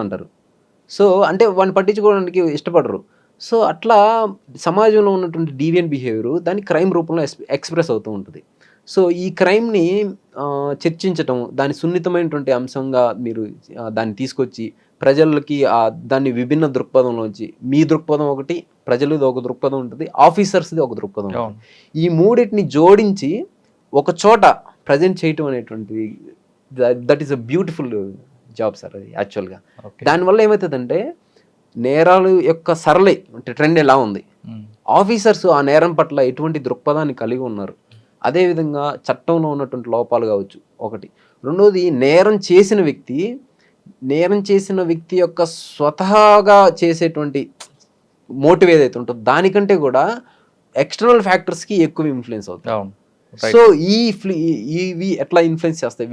అంటారు. సో, అంటే వాడిని పట్టించుకోవడానికి ఇష్టపడరు. సో, అట్లా సమాజంలో ఉన్నటువంటి డీవియెంట్ బిహేవియర్ దాన్ని క్రైమ్ రూపంలో ఎక్స్‌ప్రెస్ అవుతూ ఉంటది. సో, ఈ క్రైమ్‌ని చర్చించటం, దాని సున్నితమైనటువంటి అంశంగా మీరు దాన్ని తీసుకొచ్చి ప్రజలకి దాన్ని విభిన్న దృక్పథంలోంచి మీ దృక్పథం ఒకటి, ప్రజలది ఒక దృక్పథం ఉంటది. ఆఫీసర్స్‌ది ఒక దృక్పథం ఉంటది. ఈ మూడిటిని జోడించి ఒక చోట ప్రెజెంట్ చేయటం అనేటువంటిది that is a beautiful job sir అది యాక్చువల్‌గా. దానివల్ల ఏమవుతదంటే నేరాలు యొక్క సరళి అంటే ట్రెండ్ ఎలా ఉంది, ఆఫీసర్స్ ఆ నేరం పట్ల ఎటువంటి దృక్పథాన్ని కలిగి ఉన్నారు, అదేవిధంగా చట్టంలో ఉన్నటువంటి లోపాలు కావచ్చు ఒకటి. రెండోది నేరం చేసిన వ్యక్తి యొక్క స్వతహాగా చేసేటువంటి మోటివ్ ఏదైతే ఉంటుందో దానికంటే కూడా ఎక్స్టర్నల్ ఫ్యాక్టర్స్కి ఎక్కువ ఇన్ఫ్లుయెన్స్ అవుతాయి. సో ఇవి ఎట్లా ఇన్ఫ్లుయెన్స్ చేస్తాయి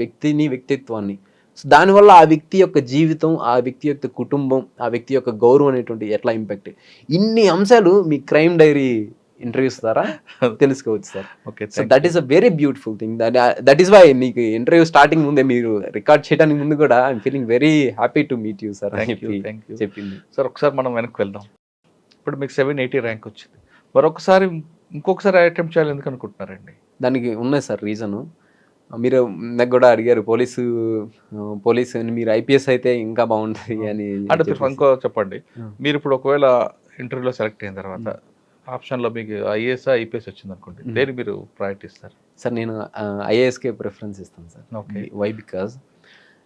వ్యక్తిత్వాన్ని. సో దానివల్ల ఆ వ్యక్తి యొక్క జీవితం, ఆ వ్యక్తి యొక్క కుటుంబం, ఆ వ్యక్తి యొక్క గౌరవం అనేటువంటి ఎట్లా ఇంపాక్ట్, ఇన్ని అంశాలు మీ క్రైమ్ డైరీ ఇంటర్వ్యూస్ ద్వారా తెలుసుకోవచ్చు sir. So that is a very beautiful thing. That is why మీకు ఇంటర్వ్యూ స్టార్టింగ్ ముందే మీరు రికార్డ్ చేయడానికి ముందు కూడా I'm feeling very happy to meet you sir అని చెప్పింది. సార్ ఒకసారి మనం వెనక్కి వెళ్దాం. ఇప్పుడు మీకు 780 ర్యాంక్ వచ్చింది, మరొకసారి ఇంకొకసారి అటెంప్ట్ చేయాలి ఎందుకు అనుకుంటున్నారండి? దానికి ఉన్నాయి సార్ రీజను. మీరు నాకు కూడా అడిగారు పోలీసు మీరు ఐపీఎస్ అయితే ఇంకా బాగుంటుంది అని. అంటే ఇంకో చెప్పండి, మీరు ఇప్పుడు ఒకవేళ ఇంటర్వ్యూలో సెలెక్ట్ అయిన తర్వాత ఆప్షన్లో మీకు ఐఏఎస్ ఐపీఎస్ వచ్చింది అనుకోండి, దేని మీరు ప్రయారిటీ ఇస్తారు? సార్ నేను ఐఏఎస్కే ప్రిఫరెన్స్ ఇస్తాను సార్. Okay, why? బికాజ్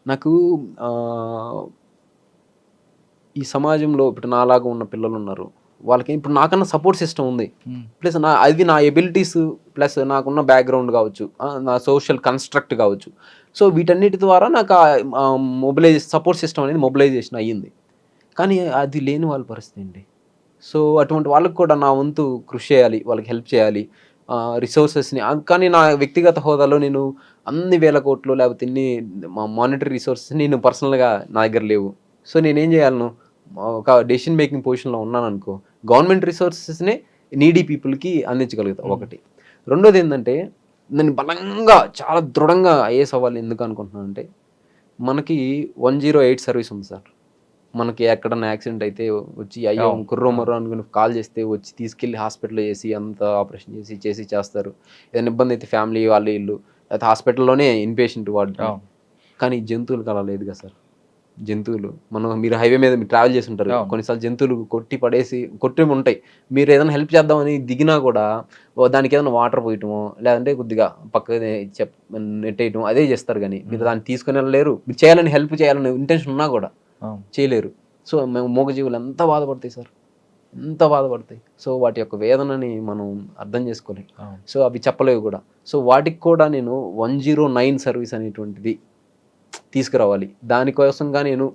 నాకు ఈ సమాజంలో ఇప్పుడు నాలాగా ఉన్న పిల్లలు ఉన్నారు, వాళ్ళకి ఇప్పుడు నాకన్నా సపోర్ట్ సిస్టమ్ ఉంది, ప్లస్ అది నా ఎబిలిటీస్ ప్లస్ నాకున్న బ్యాక్గ్రౌండ్ కావచ్చు, నా సోషల్ కన్స్ట్రక్ట్ కావచ్చు. సో వీటన్నిటి ద్వారా నాకు సపోర్ట్ సిస్టమ్ అనేది మొబిలైజేషన్ అయ్యింది. కానీ అది లేని వాళ్ళ పరిస్థితి అండి. సో అటువంటి వాళ్ళకి కూడా నా వంతు కృషి చేయాలి, వాళ్ళకి హెల్ప్ చేయాలి, రిసోర్సెస్ని. కానీ నా వ్యక్తిగత హోదాలో నేను అన్ని వేల కోట్లు లేకపోతే ఇన్ని మానిటరీ రిసోర్సెస్ నేను పర్సనల్గా నా దగ్గర లేవు. సో నేనేం చేయాలను, ఒక డెసిషన్ మేకింగ్ పొజిషన్లో ఉన్నాను అనుకో, గవర్నమెంట్ రిసోర్సెస్నే నీడీ పీపుల్కి అందించగలుగుతా ఒకటి. రెండోది ఏంటంటే నేను బలంగా చాలా దృఢంగా ఐఏఎస్ అవ్వాలి ఎందుకు అనుకుంటున్నాను అంటే, మనకి 108 సర్వీస్ ఉంది సార్. మనకి ఎక్కడన్నా యాక్సిడెంట్ అయితే వచ్చి అయ్యో కుర్రోమర్రో అనుకుని కాల్ చేస్తే వచ్చి తీసుకెళ్ళి హాస్పిటల్లో చేసి అంత ఆపరేషన్ చేస్తారు. ఏదైనా ఇబ్బంది అయితే ఫ్యామిలీ వాళ్ళు ఇల్లు లేకపోతే హాస్పిటల్లోనే ఇన్పేషెంట్ వాడు. కానీ జంతువులకు అలా లేదు కదా సార్. మీరు హైవే మీద మీరు ట్రావెల్ చేసి ఉంటారు, కొన్నిసార్లు జంతువులు కొట్టి ఉంటాయి. మీరు ఏదైనా హెల్ప్ చేద్దామని దిగినా కూడా దానికి ఏదైనా వాటర్ పోయటమో లేదంటే కొద్దిగా పక్కనే నెట్టేయటం అదే చేస్తారు. కానీ మీరు దాన్ని తీసుకుని వెళ్ళలేరు. మీరు చేయాలని హెల్ప్ చేయాలని ఇంటెన్షన్ ఉన్నా కూడా చేయలేరు. సో మేము మూగజీవులు ఎంత బాధపడతాయి సార్, ఎంత బాధపడతాయి. సో వాటి యొక్క వేదనని మనం అర్థం చేసుకోలేం. సో అవి చెప్పలేవు కూడా. సో వాటికి కూడా నేను 109 సర్వీస్ అనేటువంటిది తీసుకురావాలి. దానికోసంగా నేను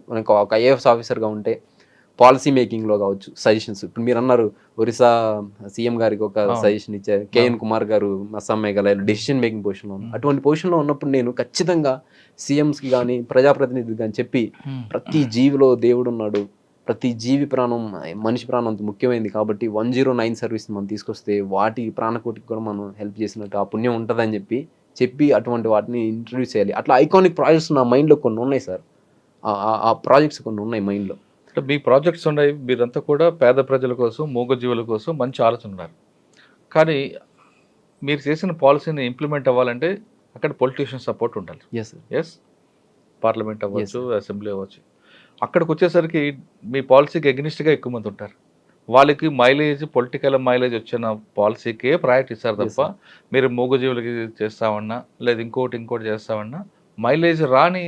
ఒక ఐఏఎస్ ఆఫీసర్గా ఉంటే పాలసీ మేకింగ్లో కావచ్చు, సజెషన్స్. ఇప్పుడు మీరు అన్నారు ఒరిస్సా సీఎం గారికి ఒక సజెషన్ ఇచ్చారు, కేఎన్ కుమార్ గారు అస్సాం మేఘాలయలో డెసిషన్ మేకింగ్ పొజిషన్లో ఉన్నారు. అటువంటి పొజిషన్లో ఉన్నప్పుడు నేను ఖచ్చితంగా సీఎంస్కి కానీ ప్రజాప్రతినిధికి కానీ చెప్పి, ప్రతి జీవిలో దేవుడు ఉన్నాడు, ప్రతి జీవి ప్రాణం మనిషి ప్రాణం అంత ముఖ్యమైనది కాబట్టి 109 సర్వీస్ మనం తీసుకొస్తే వాటి ప్రాణకోటికి కూడా మనం హెల్ప్ చేసినట్టు ఆ పుణ్యం ఉంటుందని చెప్పి అటువంటి వాటిని ఇంట్రడ్యూస్ చేయాలి. అట్లా ఐకానిక్ ప్రాజెక్ట్స్ నా మైండ్లో కొన్ని ఉన్నాయి సార్. ఆ ప్రాజెక్ట్స్ కొన్ని ఉన్నాయి మైండ్లో. మీ ప్రాజెక్ట్స్ ఉన్నాయి, మీరంతా కూడా పేద ప్రజల కోసం, మూగజీవుల కోసం మంచి ఆలోచన ఉన్నారు. కానీ మీరు చేసిన పాలసీని ఇంప్లిమెంట్ అవ్వాలంటే అక్కడ పొలిటీషియన్ సపోర్ట్ ఉండాలి. ఎస్, పార్లమెంట్ అవ్వచ్చు, అసెంబ్లీ అవ్వచ్చు. అక్కడికి వచ్చేసరికి మీ పాలసీకి ఎగ్నిస్ట్గా ఎక్కువ మంది ఉంటారు. వాళ్ళకి మైలేజ్, పొలిటికల్ మైలేజ్ వచ్చిన పాలసీకే ప్రయారిటీ ఇస్తారు తప్ప మీరు మూగజీవులకి చేస్తామన్నా లేదా ఇంకోటి చేస్తామన్నా మైలేజ్ రాని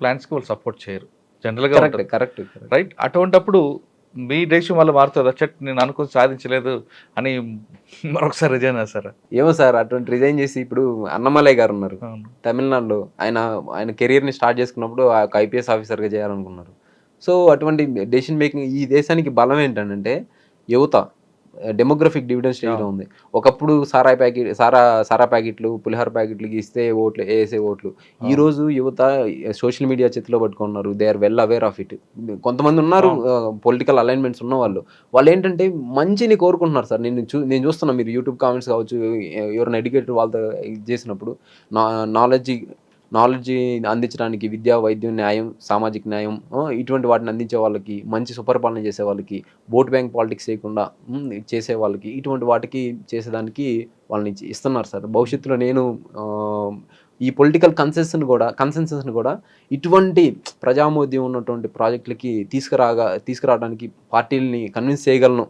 ప్లాన్స్కి వాళ్ళు సపోర్ట్ చేయరు జనరల్గా. Correct right. అటువంటప్పుడు మీ దేశం వల్ల మారుతుందా, నేను అనుకుని సాధించలేదు అని మరొకసారి రిజైన్ చేస్తారా? ఏమో సార్, అటువంటి రిజైన్ చేసి ఇప్పుడు అన్నమలై గారు ఉన్నారు తమిళనాడులో, ఆయన కెరీర్ని స్టార్ట్ చేసుకున్నప్పుడు ఒక ఐపీఎస్ ఆఫీసర్గా చేయాలనుకున్నారు. సో అటువంటి డెసిషన్ మేకింగ్ ఈ దేశానికి బలం ఏంటంటే యువత డెమోగ్రఫిక్ డివిడెండ్ స్టేజ్లో ఉంది. ఒకప్పుడు సారా ప్యాకెట్లు, పులిహోర ప్యాకెట్లకి ఇస్తే వేసే ఓట్లు. ఈరోజు యువత సోషల్ మీడియా చేతిలో పట్టుకున్నారు. They are well aware of it. కొంతమంది ఉన్నారు పొలిటికల్ అలైన్మెంట్స్ ఉన్న వాళ్ళు ఏంటంటే మంచిని కోరుకుంటున్నారు సార్. నేను చూస్తున్నా, మీరు యూట్యూబ్ కామెంట్స్ కావచ్చు, ఎవరైనా ఎడ్యుకేటెడ్ వాళ్ళతో చేసినప్పుడు నాలెడ్జ్ నాలెడ్జ్ అందించడానికి విద్య, వైద్యం, న్యాయం, సామాజిక న్యాయం ఇటువంటి వాటిని అందించే వాళ్ళకి, మంచి సుపరిపాలన చేసే వాళ్ళకి, ఓట్ బ్యాంక్ పాలిటిక్స్ చేయకుండా చేసే వాళ్ళకి, ఇటువంటి వాటికి చేసేదానికి వాళ్ళని ఇస్తున్నారు సార్. భవిష్యత్తులో నేను ఈ పొలిటికల్ కన్సెన్సస్ని కూడా ఇటువంటి ప్రజామోద్యం ఉన్నటువంటి ప్రాజెక్టులకి తీసుకురావడానికి పార్టీలని కన్విన్స్ చేయగలను.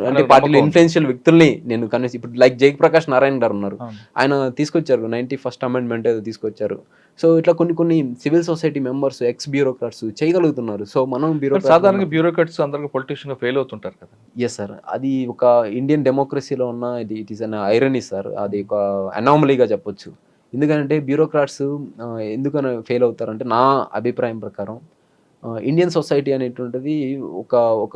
అంటే పార్టీలో ఇన్ఫ్లుయెన్షియల్ వ్యక్తుల్ని నేను కన్విన్స్, ఇప్పుడు లైక్ జయప్రకాష్ నారాయణ గారు ఉన్నారు, ఆయన తీసుకొచ్చారు 91st అమెండ్మెంట్ ఏదో తీసుకొచ్చారు. సో ఇట్లా కొన్ని civil society members, X bureaucrats చేయగలుగుతున్నారు. సో మనం సాధారణంగా బ్యూరోక్రాట్స్ అందరికీ పొలిటీషియన్ గా ఫెయిల్ అవుతుంటారు కదా. ఎస్ సార్, అది ఒక ఇండియన్ డెమోక్రసీలో ఉన్న it is an irony sir, అది ఒక అనామలీగా చెప్పొచ్చు. ఎందుకంటే బ్యూరోక్రాట్స్ ఎందుకని ఫెయిల్ అవుతారంటే నా అభిప్రాయం ప్రకారం ఇండియన్ సొసైటీ అనేటువంటిది ఒక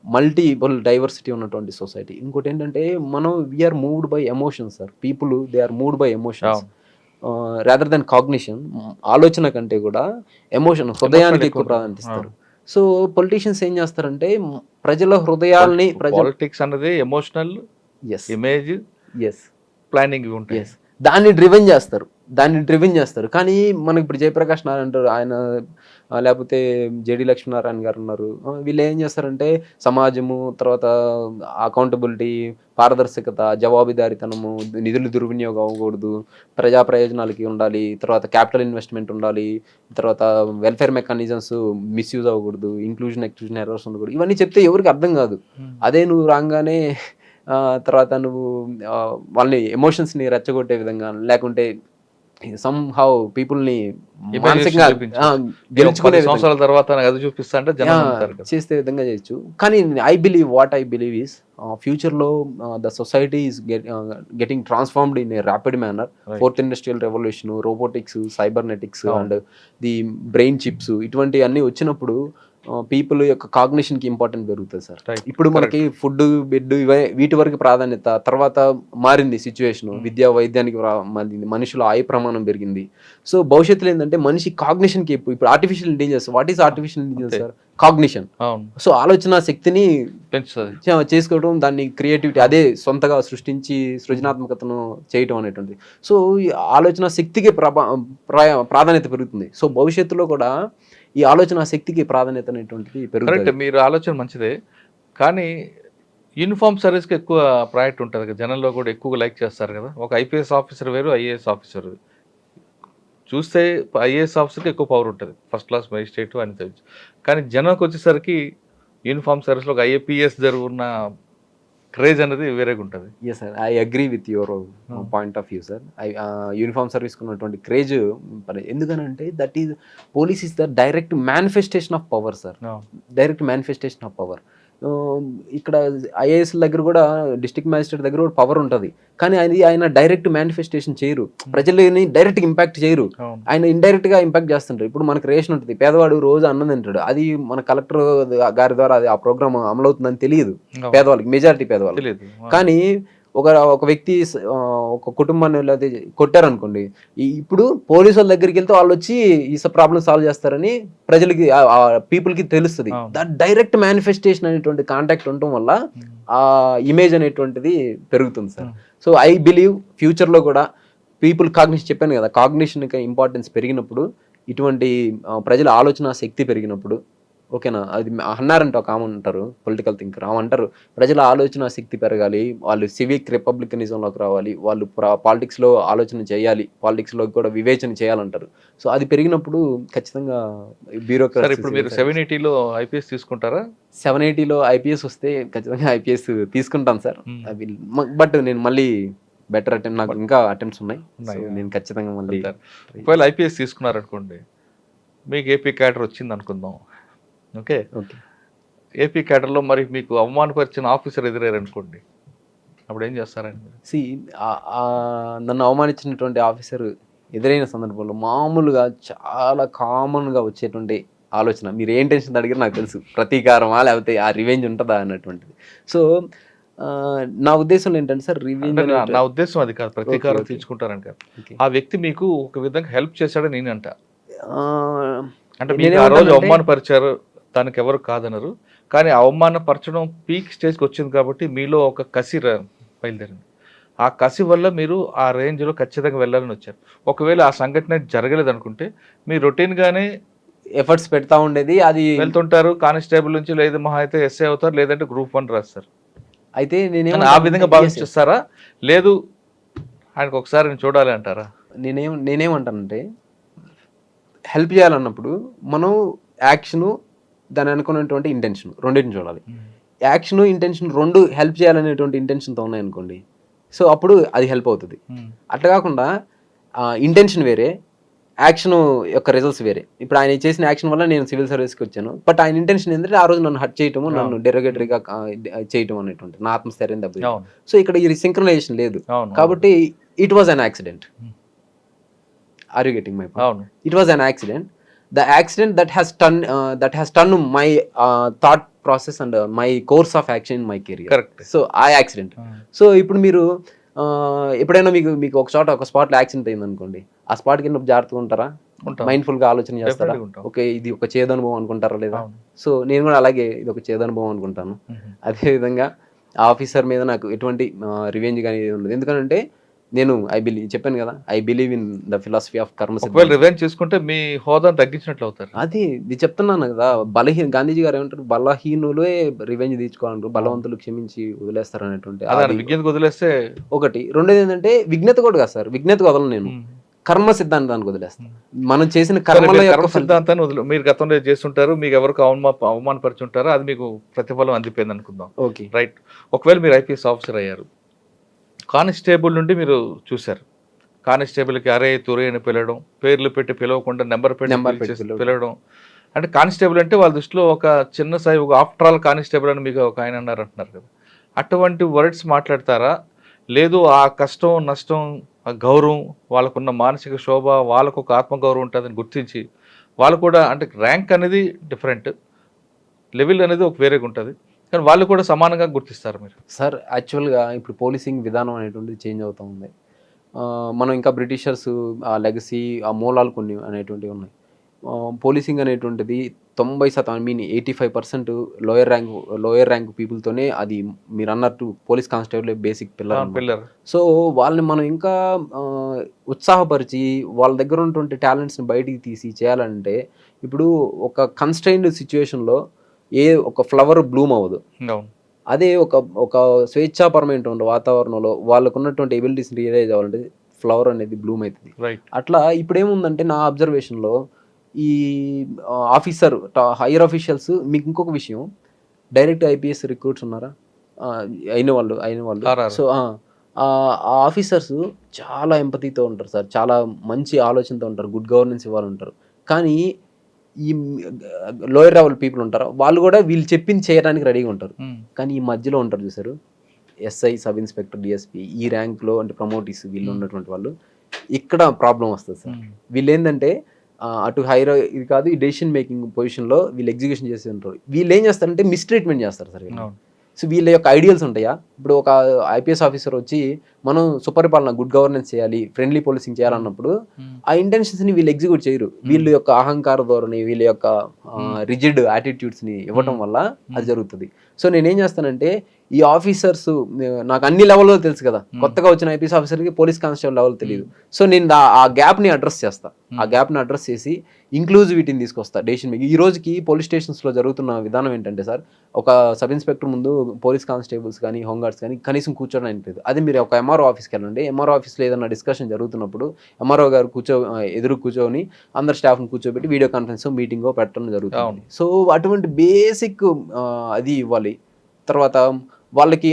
మల్టిపుల్ డైవర్సిటీ ఉన్నటువంటి సొసైటీ. ఇంకోటి ఏంటంటే మనం we're moved by emotions sir. People they are moved by emotions rather than cognition. ఆలోచన కంటే కూడా ఎమోషన్, హృదయానికి ఎక్కువ ప్రాధాన్యత ఇస్తారు. సో పొలిటీషియన్స్ ఏం చేస్తారంటే ప్రజల హృదయాల్ని, పాలిటిక్స్ అనేది ఎమోషనల్, ఇమేజ్, ప్లానింగ్ ఉంటాయి, దాన్ని డ్రివెన్ చేస్తారు. కానీ మనకి ఇప్పుడు జయప్రకాష్ నారాయణ అంటారు, ఆయన లేకపోతే జేడి లక్ష్మీనారాయణ గారు ఉన్నారు, వీళ్ళు ఏం చేస్తారంటే సమాజము, తర్వాత అకౌంటబిలిటీ, పారదర్శకత, జవాబుదారీతనము, నిధులు దుర్వినియోగం అవ్వకూడదు, ప్రజా ప్రయోజనాలకి ఉండాలి, తర్వాత క్యాపిటల్ ఇన్వెస్ట్మెంట్ ఉండాలి, తర్వాత వెల్ఫేర్ మెకానిజమ్స్ మిస్యూజ్ అవ్వకూడదు, ఇంక్లూజన్ ఎక్స్క్లూజన్ ఎర్రర్స్ ఉండకూడదు, ఇవన్నీ చెప్తే ఎవరికి అర్థం కాదు. అదే నువ్వు రాగానే తర్వాత నువ్వు వాళ్ళని ఎమోషన్స్ని రెచ్చగొట్టే విధంగా, లేకుంటే సమ్హౌ పీపుల్ని మానసికంగా గెలుచుకునే సంవత్సరాల తర్వాత అది చూపిస్తా అంటే చేసే విధంగా చేయొచ్చు. కానీ వాట్ ఐ బిలీవ్ ఈస్ ఫ్యూచర్లో the society is getting transformed in a rapid manner. 4th industrial revolution, robotics, cybernetics and the brain chips, ఇటువంటి అన్నీ వచ్చినప్పుడు పీపుల్ యొక్క కాగ్నిషన్కి ఇంపార్టెంట్ పెరుగుతుంది సార్. ఇప్పుడు మనకి ఫుడ్, బెడ్, వీటి వరకు ప్రాధాన్యత, తర్వాత మారింది సిచ్యువేషన్, విద్యా వైద్యానికి మనుషుల ఆయుర ప్రమాణం పెరిగింది. సో భవిష్యత్తులో ఏంటంటే మనిషి కాగ్నిషన్కి ఇప్పుడు artificial intelligence, what is artificial intelligence sir? Cognition. So ఆలోచన శక్తిని చేసుకోవడం, దాన్ని క్రియేటివిటీ, అదే సొంతగా సృష్టించి సృజనాత్మకతను చేయటం అనేటువంటిది. సో ఈ ఆలోచన శక్తికి ప్రాధాన్యత పెరుగుతుంది. సో భవిష్యత్తులో కూడా ఈ ఆలోచన శక్తికి ప్రాధాన్యత అనేటువంటిది పెరుగుతుంది. మీరు ఆలోచన మంచిదే, కానీ యూనిఫామ్ సర్వీస్కి ఎక్కువ ప్రయారిటీ ఉంటుంది కదా, జనంలో కూడా ఎక్కువగా లైక్ చేస్తారు కదా. ఒక ఐపీఎస్ ఆఫీసర్ వేరు, ఐఏఎస్ ఆఫీసర్ చూస్తే ఐఏఎస్ ఆఫీసర్కి ఎక్కువ పవర్ ఉంటుంది, ఫస్ట్ క్లాస్ మేజిస్ట్రేట్ అని తెలుసు. కానీ జనంకి వచ్చేసరికి యూనిఫామ్ సర్వీస్లో ఒక ఐఏపీఎస్ జరుగున్న క్రేజ్ అనేది వేరేగా ఉంటుంది. Yes sir, I agree with your point of view sir. Uniform సర్వీస్కి ఉన్నటువంటి క్రేజ్ ఎందుకనంటే that is police is the direct manifestation of power sir, direct manifestation of power. ఇక్కడ ఐఏఎస్ దగ్గర కూడా, డిస్ట్రిక్ట్ మ్యాజిస్ట్రేట్ దగ్గర కూడా పవర్ ఉంటుంది, కానీ ఆయన డైరెక్ట్ మేనిఫెస్టేషన్ చేయరు, ప్రజలని డైరెక్ట్ ఇంపాక్ట్ చేయరు, ఆయన ఇండైరెక్ట్ గా ఇంపాక్ట్ చేస్తుంటారు. ఇప్పుడు మనకు రేషన్ ఉంటుంది, పేదవాడు రోజు అన్నం తింటాడు, అది మన కలెక్టర్ గారి ద్వారా అది ఆ ప్రోగ్రామ్ అమలవుతుందని తెలియదు పేదవాళ్ళకి, మెజారిటీ పేదవాళ్ళు. కానీ ఒక వ్యక్తి ఒక కుటుంబాన్ని లేదా కొట్టారనుకోండి, ఇప్పుడు పోలీసు వాళ్ళ దగ్గరికి వెళ్తే వాళ్ళు వచ్చి ఈ ప్రాబ్లం సాల్వ్ చేస్తారని ప్రజలకి, పీపుల్కి తెలుస్తుంది. దట్ డైరెక్ట్ మేనిఫెస్టేషన్ అనేటువంటి కాంటాక్ట్ ఉండటం వల్ల ఆ ఇమేజ్ అనేటువంటిది పెరుగుతుంది సార్. సో ఐ బిలీవ్ ఫ్యూచర్లో కూడా పీపుల్ కాగ్నిషన్, చెప్పాను కదా, కాగ్నిషన్కి ఇంపార్టెన్స్ పెరిగినప్పుడు, ఇటువంటి ప్రజల ఆలోచన శక్తి పెరిగినప్పుడు, ఓకేనా, అది అన్నారంట ఒక ఆమె ఉంటారు, పొలిటికల్ థింకర్, ఆమె అంటారు ప్రజల ఆలోచన శక్తి పెరగాలి, వాళ్ళు సివిక్ రిపబ్లికనిజంలోకి రావాలి, వాళ్ళు పాలిటిక్స్లో ఆలోచన చేయాలి, పాలిటిక్స్లో కూడా వివేచన చేయాలంటారు. సో అది పెరిగినప్పుడు ఖచ్చితంగా బ్యూరోక్రసీ. ఇప్పుడు మీరు 780లో ఐపీఎస్ తీసుకుంటారా? 780లో ఐపీఎస్ వస్తే ఖచ్చితంగా ఐపీఎస్ తీసుకుంటాను సార్. బట్ నేను మళ్ళీ బెటర్ అటెంప్ట్, నాకు ఇంకా అటెంప్ట్స్ ఉన్నాయి, నేను ఖచ్చితంగా మళ్ళీ. ఒకవేళ ఐపీఎస్ తీసుకున్నారనుకోండి, మీకు ఏపీ క్యాడర్ వచ్చింది అనుకుందాం, ఓకే, ఏపీ క్యాడర్లో మరి మీకు అవమానపరిచిన ఆఫీసర్ ఎదురయ్యారు అనుకోండి, అప్పుడు ఏం చేస్తారండి? నన్ను అవమానించినటువంటి ఆఫీసర్ ఎదురైన సందర్భంలో మామూలుగా చాలా కామన్గా వచ్చేటువంటి ఆలోచన, మీరు ఏం టెన్షన్ అడిగారు నాకు తెలుసు, ప్రతీకారమా లేకపోతే ఆ రివెంజ్ ఉంటుందా అన్నటువంటిది. సో నా ఉద్దేశంలో ఏంటంటే సార్, రివెంజ్, నా ఉద్దేశం అది కాదు, ప్రతీకారం తీర్చుకుంటారని కాదు. ఆ వ్యక్తి మీకు ఒక విధంగా హెల్ప్ చేశాడని నేను అంట, అంటే మీరు ఆ రోజు అవమానపరిచారు, దానికి ఎవరు కాదనరు, కానీ అవమానపరచడం పీక్ స్టేజ్కి వచ్చింది కాబట్టి మీలో ఒక కసి బయలుదేరింది. ఆ కసి వల్ల మీరు ఆ రేంజ్లో ఖచ్చితంగా వెళ్ళాలని వచ్చారు. ఒకవేళ ఆ సంఘటన జరగలేదు అనుకుంటే మీరు రొటీన్గానే ఎఫర్ట్స్ పెడతా ఉండేది. అది వెళ్తుంటారు, కానిస్టేబుల్ నుంచి లేదు మహా అయితే ఎస్ఐ అవుతారు, లేదంటే గ్రూప్ 1 రాస్తారు. అయితే ఆ విధంగా భావిస్తారా? లేదు ఆయనకు ఒకసారి నేను చూడాలి అంటారా? నేనేమంటానంటే హెల్ప్ చేయాలన్నప్పుడు మనం యాక్షను, దాని అనుకున్నటువంటి ఇంటెన్షన్ రెండింటిని చూడాలి. యాక్షన్ ఇంటెన్షన్ రెండు హెల్ప్ చేయాలనేటువంటి ఇంటెన్షన్తో ఉన్నాయనుకోండి, సో అప్పుడు అది హెల్ప్ అవుతుంది. అట్లా కాకుండా ఇంటెన్షన్ వేరే, యాక్షన్ యొక్క రిజల్ట్స్ వేరే. ఇప్పుడు ఆయన చేసిన యాక్షన్ వల్ల నేను సివిల్ సర్వీస్కి వచ్చాను, బట్ ఆయన ఇంటెన్షన్ ఏంటంటే ఆ రోజు నన్ను హర్ట్ చేయటము, నన్ను డెరోగేటరీగా చేయటం అనేటువంటి నా ఆత్మస్థైర్యం దెబ్బ. సో ఇక్కడ ఇది సింక్రనైజేషన్ లేదు కాబట్టి it was an accident. Are you getting my point? It was an accident. The accident that has turned my thought process and my course of action in my career. Correct. So ఆ accident. So ఇప్పుడు మీరు ఎప్పుడైనా మీకు ఒక స్పాట్లో accident అయింది అనుకోండి, ఆ స్పాట్కి వెళ్ళినప్పుడు జాగ్రత్తగా ఉంటారా? మైండ్ఫుల్గా ఆలోచన చేస్తారా? ఓకే ఇది ఒక చేదనుభవం అనుకుంటారా లేదా? సో నేను కూడా అలాగే ఇది ఒక చేదనుభవం అనుకుంటాను. అదేవిధంగా ఆ ఆఫీసర్ మీద నాకు ఎటువంటి రివెంజ్ కానీ ఉండదు. ఎందుకంటే నేను చెప్పాను కదా, I believe in the philosophy of కర్మ. ఒకవేళ రివెంజ్ చేసుకుంటే మీ హోదాను తగ్గించినట్లు అవుతారు. అది చెప్తున్నాను కదా, గాంధీజీ గారు ఏమంటారు, బలహీనులే రివెంజ్ తీర్చుకోవాలంటారు, బలవంతులు క్షమించి వదిలేస్తారు అనేటువంటి విజ్ఞతకు వదిలేస్తే ఒకటి. రెండోది ఏంటంటే విజ్ఞత కూడా కాదు సార్, విజ్ఞత వదలను నేను, కర్మ సిద్ధాంతానికి వదిలేస్తాను. మనం చేసిన కర్మ సిద్ధాంతాన్ని మీరు గతంలో చేస్తుంటారు, మీకు ఎవరికి అవమానపరుచుంటారో అది మీకు ప్రతిఫలం అందిపోయింది అనుకుందాం. Okay right. ఒకవేళ మీరు ఐపీఎస్ ఆఫీసర్ అయ్యారు, కానిస్టేబుల్ నుండి మీరు చూశారు, కానిస్టేబుల్కి అరే తురే అని పిలవడం, పేర్లు పెట్టి పిలవకుండా నెంబర్ పెట్టి పిలవడం, అంటే కానిస్టేబుల్ అంటే వాళ్ళ దృష్టిలో ఒక చిన్న స్థాయి, ఒక ఆఫ్టర్ ఆల్ కానిస్టేబుల్ అని మీకు ఒక ఆయన అన్నారు అంటున్నారు కదా, అటువంటి వర్డ్స్ మాట్లాడతారా? లేదు ఆ కష్టం నష్టం ఆ గౌరవం, వాళ్ళకున్న మానసిక శోభ, వాళ్ళకు ఒక ఆత్మగౌరవం ఉంటుందని గుర్తించి వాళ్ళు కూడా, అంటే ర్యాంక్ అనేది డిఫరెంట్, లెవెల్ అనేది ఒక వేరేగా ఉంటుంది, కానీ వాళ్ళు కూడా సమానంగా గుర్తిస్తారు మీరు? సార్ యాక్చువల్గా ఇప్పుడు పోలీసింగ్ విధానం అనేటువంటిది చేంజ్ అవుతూ ఉంది. మనం ఇంకా బ్రిటిషర్స్ ఆ లెగసీ, ఆ మూలాలు కొన్ని అనేటువంటివి ఉన్నాయి. పోలీసింగ్ అనేటువంటిది 90% ఐ మీన్ 85% లోయర్ ర్యాంక్ పీపుల్తోనే అది మీరు అన్నట్టు police constable basic pillar. So వాళ్ళని మనం ఇంకా ఉత్సాహపరిచి వాళ్ళ దగ్గర ఉన్నటువంటి టాలెంట్స్ని బయటికి తీసి చేయాలంటే, ఇప్పుడు ఒక కన్స్ట్రైన్డ్ సిచ్యువేషన్లో ఒక ఫ్లవర్ బ్లూమ్ అవ్వదు. అదే ఒక స్వేచ్ఛాపరమైనటువంటి వాతావరణంలో వాళ్ళకు ఉన్నటువంటి ఎబిలిటీస్ని రియలైజ్ అవ్వాలంటే ఫ్లవర్ అనేది బ్లూమ్ అవుతుంది. అట్లా ఇప్పుడు ఏముందంటే నా అబ్జర్వేషన్లో ఈ ఆఫీసర్ హైయర్ ఆఫీషియల్స్, మీకు ఇంకొక విషయం, డైరెక్ట్ ఐపీఎస్ రిక్రూట్స్ ఉన్నారా అయిన వాళ్ళు. సో ఆ ఆఫీసర్స్ చాలా ఎంపతితో ఉంటారు సార్, చాలా మంచి ఆలోచనతో ఉంటారు, గుడ్ గవర్నెన్స్ ఇవ్వాలంటారు. కానీ ఈ లోయర్ లెవెల్ పీపుల్ ఉంటారు, వాళ్ళు కూడా వీళ్ళు చెప్పింది చేయడానికి రెడీగా ఉంటారు. కానీ ఈ మధ్యలో ఉంటారు చూసారు, ఎస్ఐ, సబ్ ఇన్స్పెక్టర్, డిఎస్పీ, ఈ ర్యాంక్లో అంటే ప్రమోటీస్ వీళ్ళు ఉన్నటువంటి వాళ్ళు, ఇక్కడ ప్రాబ్లం వస్తుంది సార్. వీళ్ళు ఏంటంటే అటు హైర్ ఇది కాదు, ఈ డెసిషన్ మేకింగ్ పొజిషన్లో వీళ్ళు ఎగ్జిక్యూషన్ చేసి ఉంటారు. వీళ్ళు ఏం చేస్తారంటే మిస్ట్రీట్మెంట్ చేస్తారు సార్. సో వీళ్ళ యొక్క ఐడియల్స్ ఉంటాయా, ఇప్పుడు ఒక ఐపీఎస్ ఆఫీసర్ వచ్చి మనం సుపరిపాలన, గుడ్ గవర్నెన్స్ చేయాలి, ఫ్రెండ్లీ పోలీసింగ్ చేయాలన్నప్పుడు ఆ ఇంటెన్షన్స్ని వీళ్ళు ఎగ్జిక్యూట్ చేయరు. వీళ్ళ యొక్క అహంకార ధోరణి, వీళ్ళ యొక్క రిజిడ్ యాటిట్యూడ్స్ని ఇవ్వడం వల్ల అది జరుగుతుంది. సో నేనేం చేస్తానంటే, ఈ ఆఫీసర్స్ నాకు అన్ని లెవెల్లో తెలుసు కదా, కొత్తగా వచ్చిన ఐపీఎస్ ఆఫీసర్కి పోలీస్ కానిస్టేబుల్ లెవెల్ తెలియదు. సో నేను ఆ గ్యాప్ని అడ్రస్ చేస్తా, ఆ గ్యాప్ని అడ్రస్ చేసి ఇంక్లూజివిటీని తీసుకొస్తా డెసిషన్ మేకింగ్. ఈ రోజుకి పోలీస్ స్టేషన్స్లో జరుగుతున్న విధానం ఏంటంటే సార్, ఒక సబ్ ఇన్స్పెక్టర్ ముందు పోలీస్ కానిస్టేబుల్స్ కానీ హోంగార్డ్స్ కానీ కనీసం కూర్చోడానికి లేదు. అదే మీరు ఒక ఎంఆర్ఓ ఆఫీస్కి వెళ్ళండి, ఎంఆర్ఓ ఆఫీస్లో ఏదైనా డిస్కషన్ జరుగుతున్నప్పుడు ఎంఆర్ఓ గారు ఎదురు కూర్చొని అందరు స్టాఫ్ని కూర్చోబెట్టి వీడియో కాన్ఫరెన్స్ మీటింగో పెట్టడం జరుగుతుంది. సో అటువంటి బేసిక్ అది ఇవ్వాలి. తర్వాత వాళ్ళకి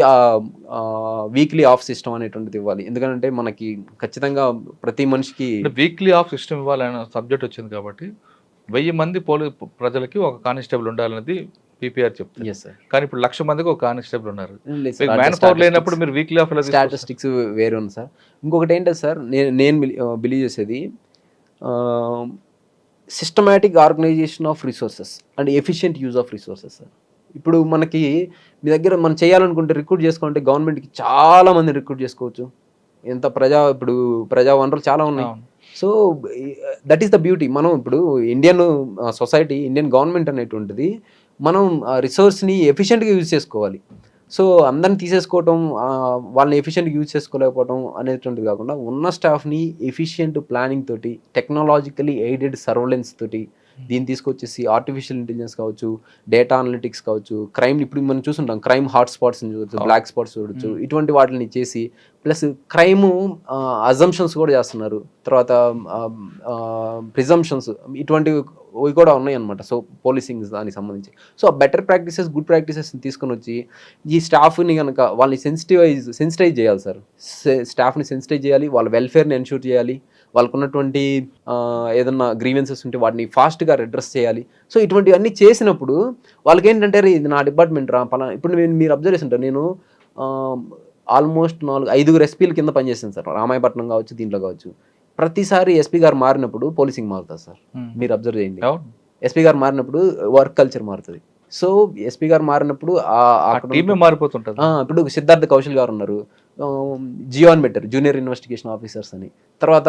వీక్లీ ఆఫ్ సిస్టమ్ అనేటువంటిది ఇవ్వాలి. ఎందుకంటే మనకి ఖచ్చితంగా ప్రతి మనిషికి వీక్లీ ఆఫ్ సిస్టమ్ ఇవ్వాలనే సబ్జెక్ట్ వచ్చింది కాబట్టి 1000 మంది ప్రజలకి ఒక కానిస్టేబుల్ ఉండాలనేది పీపీఆర్ చెప్తుంది. కానీ ఇప్పుడు 1,00,000 మందికి ఒక కానిస్టేబుల్ ఉన్నారు. మ్యాన్ పవర్ లేనప్పుడు మీరు వీక్లీ ఆఫ్ స్టాటిస్టిక్స్ వేరే ఉంది సార్. ఇంకొకటి ఏంటంటే సార్, నేను బిలీవ్ చేసేది systematic organisation of resources and efficient use of resources sir. ఇప్పుడు మనకి మీ దగ్గర మనం చేయాలనుకుంటే రిక్రూట్ చేసుకుంటే గవర్నమెంట్కి చాలా మంది రిక్రూట్ చేసుకోవచ్చు. ఇప్పుడు ప్రజా వనరులు చాలా ఉన్నాయి. So that is the beauty. మనం ఇప్పుడు ఇండియన్ సొసైటీ, ఇండియన్ గవర్నమెంట్ అనేటువంటిది మనం రిసోర్స్ని ఎఫిషియెంట్గా యూజ్ చేసుకోవాలి. సో అందరిని తీసేసుకోవటం, వాళ్ళని ఎఫిషియెంట్గా యూజ్ చేసుకోలేకపోవడం అనేటువంటిది కాకుండా ఉన్న స్టాఫ్ని ఎఫిషియెంట్ ప్లానింగ్ తోటి, టెక్నాలజికలీ ఎయిడెడ్ సర్వలెన్స్ తోటి దీన్ని తీసుకొచ్చేసి ఆర్టిఫిషియల్ ఇంటెలిజెన్స్ కావచ్చు, డేటా అనలిటిక్స్ కావచ్చు, క్రైమ్ ఇప్పుడు మనం చూసుంటాం, క్రైమ్ హాట్ స్పాట్స్ని చూడొచ్చు, బ్లాక్ స్పాట్స్ చూడొచ్చు, ఇటువంటి వాటిని చేసి ప్లస్ క్రైమ్ అజంప్షన్స్ కూడా చేస్తున్నారు, తర్వాత ప్రిజంప్షన్స్ ఇటువంటివి కూడా ఉన్నాయి అనమాట. సో పోలీసింగ్ దానికి సంబంధించి సో బెటర్ ప్రాక్టీసెస్, గుడ్ ప్రాక్టీసెస్ని తీసుకొని వచ్చి ఈ స్టాఫ్ని కనుక వాళ్ళని సెన్సిటైజ్ చేయాలి సార్. స్టాఫ్ని సెన్సిటైజ్ చేయాలి, వాళ్ళ వెల్ఫేర్ని ఎన్షూర్ చేయాలి, వాళ్ళకు ఉన్నటువంటి ఏదన్నా గ్రీవెన్సెస్ ఉంటే వాటిని ఫాస్ట్గా అడ్రస్ చేయాలి. సో ఇటువంటివన్నీ చేసినప్పుడు వాళ్ళకి ఏంటంటే ఇది నా డిపార్ట్మెంట్ రా పలానా. ఇప్పుడు మీరు అబ్జర్వ్ చేసి ఉంటారు, నేను ఆల్మోస్ట్ 4-5 ఎస్పీల కింద పనిచేస్తాను సార్. రామాయపట్నం కావచ్చు, దీంట్లో కావచ్చు. ప్రతిసారి ఎస్పీ గారు మారినప్పుడు పోలీసింగ్ మారుతుంది సార్. మీరు అబ్జర్వ్ చేయండి, ఎస్పీ గారు మారినప్పుడు వర్క్ కల్చర్ మారుతుంది. సో ఎస్పీ గారు మారినప్పుడు మారిపోతుంటుంది. ఇప్పుడు సిద్ధార్థ కౌశల్ గారు ఉన్నారు, జియో అని పెట్టారు, జూనియర్ ఇన్వెస్టిగేషన్ ఆఫీసర్స్ అని. తర్వాత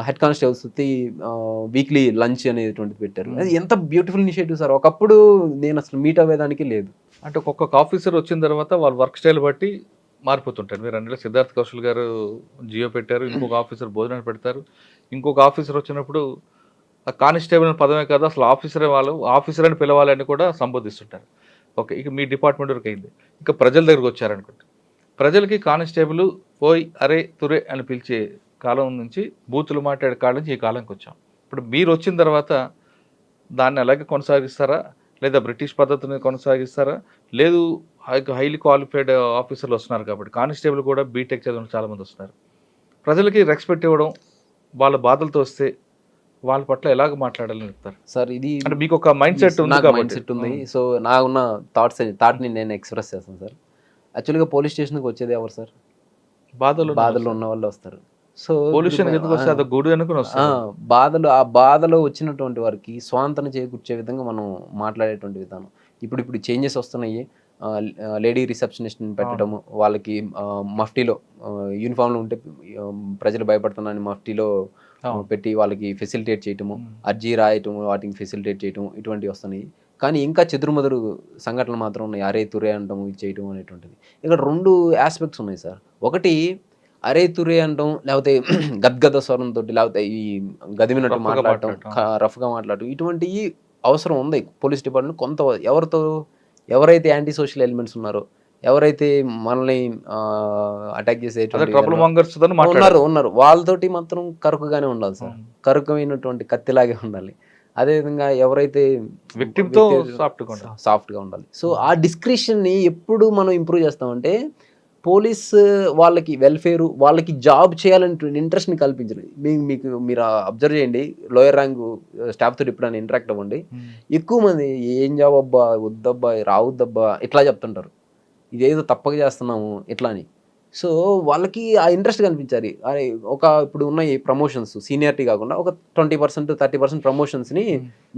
హెడ్ కానిస్టేబుల్స్ వీక్లీ లంచ్ అనేటువంటిది పెట్టారు. అది ఎంత బ్యూటిఫుల్ ఇనిషియేటివ్ సార్. ఒకప్పుడు నేను అసలు మీట్ అవ్వేదానికి లేదు. అంటే ఒక్కొక్క ఆఫీసర్ వచ్చిన తర్వాత వాళ్ళ వర్క్ స్టైల్ బట్టి మారిపోతుంటారు. మీరు అన్నిలో సిద్ధార్థ్ కౌశల్ గారు జియో పెట్టారు, ఇంకొక ఆఫీసర్ భోజనం పెడతారు, ఇంకొక ఆఫీసర్ వచ్చినప్పుడు ఆ కానిస్టేబుల్ పదమే కాదు అసలు ఆఫీసర్ అని పిలవాలని కూడా సంబోధిస్తుంటారు. ఓకే, ఇక మీ డిపార్ట్మెంట్ వరకు అయింది. ఇక ప్రజల దగ్గరకు వచ్చారనుకుంటే, ప్రజలకి కానిస్టేబుల్ ఓయ్ అరే తురే అని పిలిచే కాలం నుంచి బూతులు మాట్లాడే కాలం నుంచి ఈ కాలంకి వచ్చాం. ఇప్పుడు మీరు వచ్చిన తర్వాత దాన్ని అలాగే కొనసాగిస్తారా, లేదా బ్రిటిష్ పద్ధతిని కొనసాగిస్తారా? లేదు, హైలీ క్వాలిఫైడ్ ఆఫీసర్లు వస్తున్నారు కాబట్టి, కానిస్టేబుల్ కూడా బీటెక్ చదివిన చాలామంది వస్తున్నారు. ప్రజలకి రెస్పెక్ట్ ఇవ్వడం, వాళ్ళ బాధలతో వస్తే వాళ్ళ పట్ల ఎలాగ మాట్లాడాలని చెప్తారు సార్? ఇది అంటే మీకు ఒక మైండ్ సెట్ ఉంది. సో నాకున్న థాట్ని నేను ఎక్స్ప్రెస్ చేస్తాను సార్. యాక్చువల్గా పోలీస్ స్టేషన్కి వచ్చేది ఎవరు సార్? బాధల్లో ఉన్న వాళ్ళు వస్తారు. సో ఆ బాధలో వచ్చినటువంటి వారికి స్వాంతన చేకూర్చే విధంగా మనం మాట్లాడేటువంటి విధానం. ఇప్పుడు చేంజెస్ వస్తున్నాయి. లేడీ రిసెప్షనిస్ట్ని పెట్టడము, వాళ్ళకి మఫ్టీలో యూనిఫామ్లో ఉంటే ప్రజలు భయపడుతున్నారని మఫ్టీలో పెట్టి వాళ్ళకి ఫెసిలిటేట్ చేయటము, అర్జీ రాయటము, వాటికి ఫెసిలిటేట్ చేయటము, ఇటువంటివి వస్తున్నాయి. కానీ ఇంకా చెదురుమదురు సంఘటనలు మాత్రం ఉన్నాయి. అరే తురే అంటాము, ఇది చేయటం అనేటువంటిది. ఇక్కడ 2 ఆస్పెక్ట్స్ ఉన్నాయి సార్. ఒకటి అరే తురే అంటాం, లేకపోతే గద్గద స్వరంతో, లేకపోతే ఈ గదిమినట్టు మాట్లాడటం, రఫ్గా మాట్లాడటం, ఇటువంటివి అవసరం ఉంది పోలీస్ డిపార్ట్మెంట్. కొంత ఎవరైతే యాంటీ సోషల్ ఎలిమెంట్స్ ఉన్నారో, ఎవరైతే మనల్ని అటాక్ చేసేటువంటి ఉన్నారు వాళ్ళతోటి మాత్రం కరుకుగానే ఉండాలి సార్. కరుకమైనటువంటి కత్తిలాగే ఉండాలి. అదేవిధంగా ఎవరైతే విక్టిమ్తో సాఫ్ట్గా ఉండాలి. సో ఆ డిస్క్రిప్షన్ని ఎప్పుడు మనం ఇంప్రూవ్ చేస్తామంటే పోలీస్ వాళ్ళకి వెల్ఫేరు, వాళ్ళకి జాబ్ చేయాలనే ఇంట్రెస్ట్ని కల్పించాలి. మీరు అబ్జర్వ్ చేయండి, లోయర్ ర్యాంక్ స్టాఫ్తో ఎప్పుడైనా ఇంటరాక్ట్ అవ్వండి, ఎక్కువ మంది ఏం జాబ్ అబ్బా, వద్దబ్బా, రావద్దబ్బా ఇట్లా చెప్తుంటారు. ఇదేదో తప్పక చేస్తున్నాము ఇట్లా అని. సో వాళ్ళకి ఆ ఇంట్రెస్ట్ కనిపించాలి. అరే ఇప్పుడు ఉన్న ఈ ప్రమోషన్స్ సీనియారిటీ కాకుండా ఒక 20%, 30% ప్రమోషన్స్ని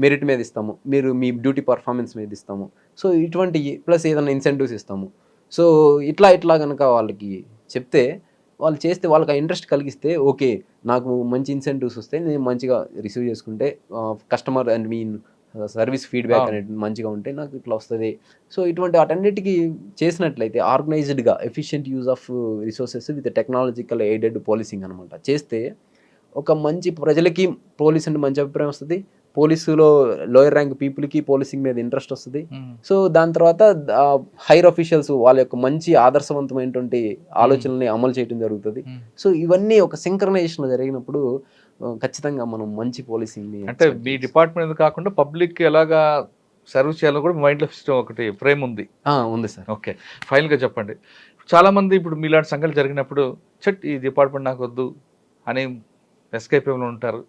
మెరిట్ మీద ఇస్తాము, మీరు మీ డ్యూటీ పర్ఫార్మెన్స్ మీద ఇస్తాము. సో ఇటువంటి ప్లస్ ఏదైనా ఇన్సెంటివ్స్ ఇస్తాము. సో ఇట్లా కనుక వాళ్ళకి చెప్తే, వాళ్ళు చేస్తే, వాళ్ళకి ఆ ఇంట్రెస్ట్ కలిగిస్తే, ఓకే నాకు మంచి ఇన్సెంటివ్స్ వస్తే నేను మంచిగా రిసీవ్ చేసుకుంటే, కస్టమర్ అండ్ సర్వీస్ ఫీడ్బ్యాక్ అనేది మంచిగా ఉంటే నాకు ఇట్లా వస్తుంది. సో ఇటువంటి వాటన్నిటికీ చేసినట్లయితే ఆర్గనైజ్డ్గా efficient use of resources with technological aided policing అనమాట చేస్తే, ఒక మంచి ప్రజలకి పోలీస్ అంటే మంచి అభిప్రాయం వస్తుంది, పోలీసులో లోయర్ ర్యాంక్ పీపుల్కి పోలీసింగ్ మీద ఇంట్రెస్ట్ వస్తుంది. సో దాని తర్వాత హైర్ అఫీషియల్స్ వాళ్ళ యొక్క మంచి ఆదర్శవంతమైనటువంటి ఆలోచనల్ని అమలు చేయడం జరుగుతుంది. సో ఇవన్నీ ఒక సింక్రనైజేషన్ జరిగినప్పుడు ఖచ్చితంగా మనం మంచి పోలీసింగ్. అంటే మీ డిపార్ట్మెంట్ కాకుండా పబ్లిక్ ఎలాగా సర్వ్ చేయాలని కూడా మైండ్లో సిస్టమ్ ఒకటి ఫ్రేమ్ ఉంది సార్. ఓకే, ఫైనల్గా చెప్పండి. చాలామంది ఇప్పుడు మీలాంటి సంఘటనలు జరిగినప్పుడు ఈ డిపార్ట్మెంట్ నాకు వద్దు అని ఎస్కేప్ ఉంటారు.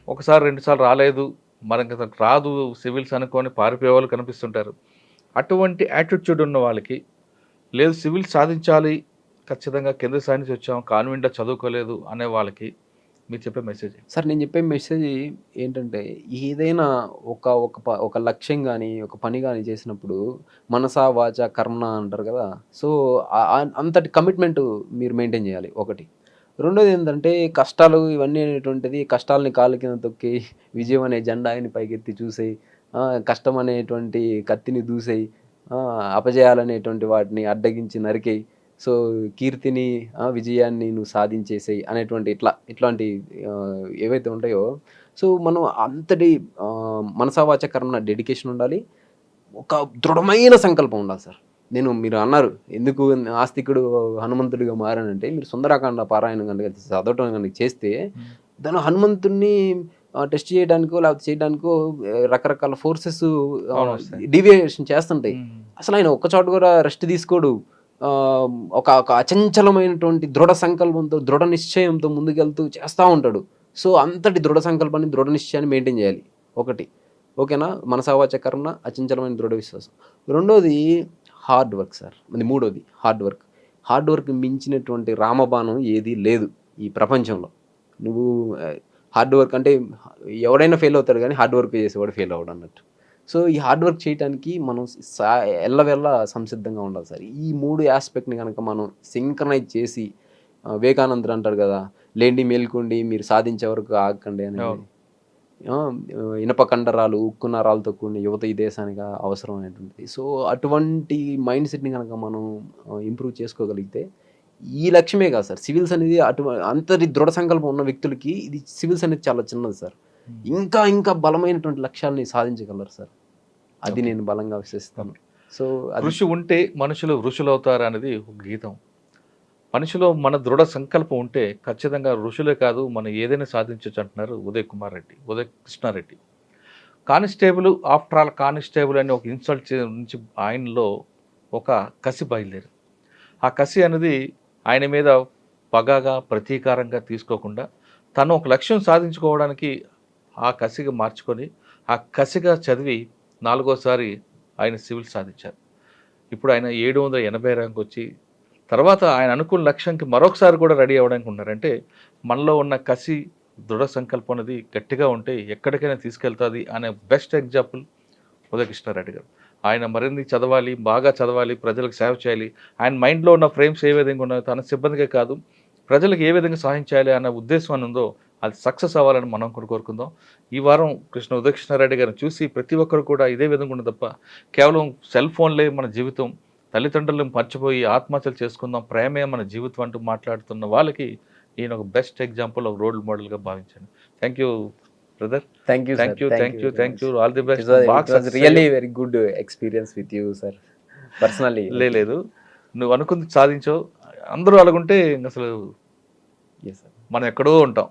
ఒకసారి 2 సార్లు రాలేదు, మనకి రాదు సివిల్స్ అనుకొని పారిపోయే వాళ్ళు కనిపిస్తుంటారు. అటువంటి యాటిట్యూడ్ ఉన్న వాళ్ళకి, లేదు సివిల్స్ సాధించాలి ఖచ్చితంగా కేంద్ర స్థాయి నుంచి వచ్చాం, కాన్వెంట్లో చదువుకోలేదు అనే వాళ్ళకి మీరు చెప్పే మెసేజ్ సార్? నేను చెప్పే మెసేజ్ ఏంటంటే, ఏదైనా ఒక లక్ష్యం కానీ ఒక పని కానీ చేసినప్పుడు మనసా వాచ కర్మ అంటారు కదా. సో అంతటి కమిట్మెంట్ మీరు మెయింటైన్ చేయాలి ఒకటి. రెండోది ఏంటంటే, కష్టాలు ఇవన్నీ అనేటువంటిది, కష్టాలని కాళ్ళ కింద తొక్కి విజయం అనే జెండాని పైకెత్తి చూసేయి, కష్టం అనేటువంటి కత్తిని దూసేయి, అపజయాలనేటువంటి వాటిని అడ్డగించి నరికేయి, సో కీర్తిని విజయాన్ని నువ్వు సాధించేసేయి అనేటువంటి ఇట్లాంటి ఏవైతే ఉంటాయో, సో మనం అంతటి మనసావాచ కర్మన డెడికేషన్ ఉండాలి, ఒక దృఢమైన సంకల్పం ఉండాలి సార్. మీరు అన్నారు ఎందుకు ఆస్తికుడు హనుమంతుడిగా మారానంటే, మీరు సుందరాకాండ పారాయణం కనుక చదవటం కనుక చేస్తే దాని హనుమంతుడిని టెస్ట్ చేయడానికో లేకపోతే చేయడానికో రకరకాల ఫోర్సెస్ డీవియేషన్ చేస్తుంటాయి. అసలు ఆయన ఒక్క చోట కూడా రెస్ట్ తీసుకోడు, ఒక అచంచలమైనటువంటి దృఢ సంకల్పంతో దృఢ నిశ్చయంతో ముందుకెళ్తూ చేస్తూ ఉంటాడు. సో అంతటి దృఢ సంకల్పాన్ని దృఢ నిశ్చయాన్ని మెయింటైన్ చేయాలి ఒకటి, ఓకేనా. మనసావాచ కర్మన అచంచలమైన దృఢ విశ్వాసం. రెండోది హార్డ్ వర్క్ సార్. మూడోది హార్డ్ వర్క్. హార్డ్ వర్క్ మించినటువంటి రామబాణం ఏది లేదు ఈ ప్రపంచంలో. నువ్వు హార్డ్ వర్క్ అంటే ఎవడైనా ఫెయిల్ అవుతాడు కానీ హార్డ్ వర్క్ చేసేవాడు ఫెయిల్ అవ్వడు అన్నట్టు. సో ఈ హార్డ్ వర్క్ చేయడానికి మనం ఎల్లవెల్ల సంసిద్ధంగా ఉండాలి సార్. ఈ 3 ఆస్పెక్ట్ని కనుక మనం సింక్రనైజ్ చేసి, వివేకానందుడు అంటాడు కదా, లేండి మేల్కోండి మీరు సాధించే వరకు ఆగకండి అని. ఇనప కండరాలు ఉక్కు నరాలతో కూడిన యువత ఈ దేశానికి అవసరమైనటువంటిది. సో అటువంటి మైండ్ సెట్ని కనుక మనం ఇంప్రూవ్ చేసుకోగలిగితే, ఈ లక్ష్యమే కాదు సార్, సివిల్స్ అనేది అంతటి దృఢ సంకల్పం ఉన్న వ్యక్తులకి ఇది సివిల్స్ అనేది చాలా చిన్నది సార్. ఇంకా ఇంకా బలమైనటువంటి లక్ష్యాలని సాధించగలరు సార్. అది నేను బలంగా విశ్వసిస్తాను. సో కృషి ఉంటే మనుషులు ఋషులు అవుతారు అనేది ఒక గీతం. మనిషిలో మన దృఢ సంకల్పం ఉంటే ఖచ్చితంగా ఋషులే కాదు మనం ఏదైనా సాధించవచ్చు అంటున్నారు Uday Krishnareddy. Constable after all constable అని ఒక ఇన్సల్ట్ నుంచి ఆయనలో ఒక కసి బయలుదేరి, ఆ కసి అనేది ఆయన మీద పగగా ప్రతీకారంగా తీసుకోకుండా తను ఒక లక్ష్యం సాధించుకోవడానికి ఆ కసిగా మార్చుకొని ఆ కసిగా చదివి 4వ సారి ఆయన సివిల్ సాధించారు. ఇప్పుడు ఆయన 780 ర్యాంక్ వచ్చి తర్వాత ఆయన అనుకున్న లక్ష్యానికి మరొకసారి కూడా రెడీ అవ్వడానికి ఉన్నారంటే మనలో ఉన్న కసి దృఢ సంకల్పం అనేది గట్టిగా ఉంటే ఎక్కడికైనా తీసుకెళ్తుంది అనే బెస్ట్ ఎగ్జాంపుల్ ఉదయ్ కృష్ణారెడ్డి గారు. ఆయన మరిన్ని చదవాలి, బాగా చదవాలి, ప్రజలకు సేవ చేయాలి. ఆయన మైండ్లో ఉన్న ఫ్రేమ్స్ ఏ విధంగా ఉన్నాయో తన సిబ్బందికే కాదు ప్రజలకు ఏ విధంగా సహాయం చేయాలి అన్న ఉద్దేశం అని ఉందో అది సక్సెస్ అవ్వాలని మనం కూడా కోరుకుందాం. ఈ వారం ఉదయ్ కృష్ణారెడ్డి గారిని చూసి ప్రతి ఒక్కరు కూడా ఇదే విధంగా ఉండదు తప్ప కేవలం సెల్ ఫోన్లే మన జీవితం, తల్లిదండ్రులను మర్చిపోయి ఆత్మహత్యలు చేసుకుందాం, ప్రేమే మన జీవితం అంటూ మాట్లాడుతున్న వాళ్ళకి ఈయన ఒక బెస్ట్ ఎగ్జాంపుల్ ఒక రోల్ మోడల్గా భావించాను. Thank you brother. Thank you. All the best. Really very good experience with you sir. Personally లేదు నువ్వు అనుకుంది సాధించావు. అందరూ అలాగుంటే అసలు మనం ఎక్కడో ఉంటాం.